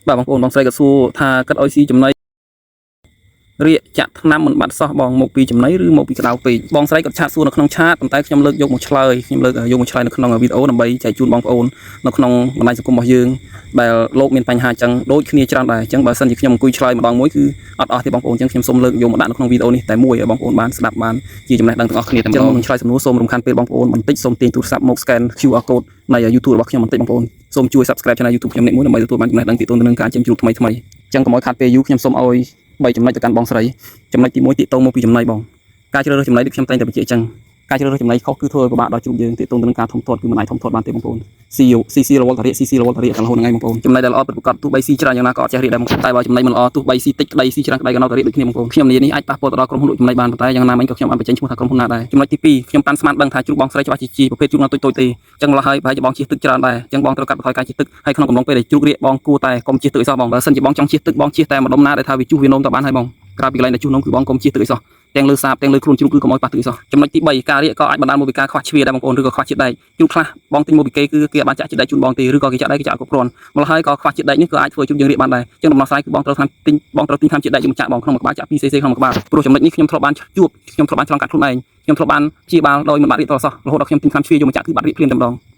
បាទបងប្អូនបងស្រីក៏សួរថាគាត់ឲ្យស៊ីចំណីរៀកចាក់ថ្នាំមិនបាត់សោះបងមកពីចំណីឬមកពីក្តៅពេកបងស្រីក៏ឆាតសួរនៅក្នុងឆាតប៉ុន្តែខ្ញុំលើកយកមកឆ្លើយខ្ញុំលើកយកមកឆ្លើយនៅក្នុងវីដេអូដើម្បីចែកជូនបងប្អូននៅក្នុងបណ្ដាញសង្គមរបស់យើងដែលលោកមានបញ្ហាអញ្ចឹងដូចគ្នាច្រើនដែរអញ្ចឹងបើសិនជាខ្ញុំអង្គុយឆ្លើយម្ដងមួយគឺអត់អស់ទេបងប្អូនអញ្ចឹងខ្ញុំសូមលើកយកមកដាក់នៅក្នុងវីដេអូនេះតែមួយឲ្យបងប្អូនបានស្ដាប់បានជាចំណេះដឹងទាំងអស់គ្នាតែម្ដងនឹងឆ្លើយសំណួរសូមរំខានពេលបងប្អូនបន្តិចសូមទាញទូរស័ព្ទមក scan QR code នៃ YouTube របស់ខ្ញុំបន្តិចបងប្អូនសូមជួយ Subscribe Channel YouTube ខ្ញុំនេះមួយដើម្បីទទួលបានចំណេះដឹងទាក់ទងទៅនឹងការចិញ្ចឹមជ្រូកថ្មីអញ្ចឹងកុំឲ្យខាតពេលយូរខ្ញុំសូមឲ្យ3ចំណុចទៅកាន់បងស្រីចំណុចទី1ទាក់ទងមកពីចំណីបងការជ្រើសរើសចំណីដូចខ្ញុំតែងតែបញ្ជាក់អញ្ចឹងការជ្រើសរើសចំណីខុសគឺធ្វើឲ្យពិបាកដល់ជ្រូកយើងទាក់ទងទៅនឹងការធំធាត់គឺមិនអាចធំធាត់បានទេបងប្អូន CC រវល់តារៀក CC រវល់តារៀកតែរហូតថ្ងៃបងប្អូនចំណីដែលល្អពិតប្រាកដទោះបី C ច្រើនយ៉ាងណាក៏អត់ចេះរៀកដែរបងប្អូនតែបើចំណីមិនល្អទោះបី C តិចក្តី C ច្រើនក្តីក៏នៅតែរៀកដូចគ្នាបងប្អូនខ្ញុំនិយាយនេះអាចប៉ះពាល់ទៅដល់ក្រុមហ៊ុនលក់ចំណីបានប៉ុន្តែយ៉ាងណាមិញក៏ខ្ញុំអត់បញ្ចេញឈ្មោះថាក្រុមហ៊ុនណាដែរចំណុចទី2ខ្ញុំប៉ាន់ស្មានដឹងថាជ្រូកបងស្រីច្បាស់ជាប្រភេទជ្រូកនៅតូចៗទេអញ្ចឹងម្ល៉េះហើយប្រហែលជាបងជិះទឹកច្រើនដែរអញ្ចឹងបងត្រូវកាត់បន្ថយការជិះទឹកហើយក្នុងកំឡុងពេលដែលជ្រូករៀកបងគួរតែកុំជិះទឹកអីសោះបងបើសិនជាបងចង់ជិះទឹកបងជិះតែម្ដុំណាដែលថាវាជុះវានោមទៅបានហើយបងក្រៅពីកន្លែងដែលជុះនោមគឺបងកុំជិះទឹកអីសោះទាំងលើសាបទាំងលើខ្លួនជ្រូកគឺកុំឲ្យប៉ះទឹកអីសោះចំណុចទី3ការរៀកក៏អាចបណ្ដាលមកពីការខ្វះជ្វាដែរបងប្អូនឬក៏ខ្វះជាតិដែកជ្រូកខ្លះបងទិញមកពីគេគឺគេអាចបានចាក់ជាតិដែកជូនបងទេឬក៏គេចាក់ដែកគេចាក់គ្រប់គ្រាន់ម្ល៉េះហើយក៏ខ្វះជាតិដែកនេះក៏អាចធ្វើឲ្យជ្រូកយើងរៀកបានដែរអញ្ចឹងដំណោះស្រាយគឺបងត្រូវទិញថ្នាំជាតិដែកយកមកចាក់បងក្នុងមួយក្បាលចាក់ 2cc ក្នុងមួយក្បាលព្រោះចំណុចនេះខ្ញុំធ្លាប់បានជួបខ្ញុំធ្លាប់បានឆ្លងកាត់ខ្លួនឯងខ្ញុំធ្លាប់បានព្យាបាលដោយមិនបាត់រៀកតសោះរហូតដល់ខ្ញុំទិញថ្នាំជ្វាយកមកចាក់គឺបាត់រៀកភ្លាមតែម្ដង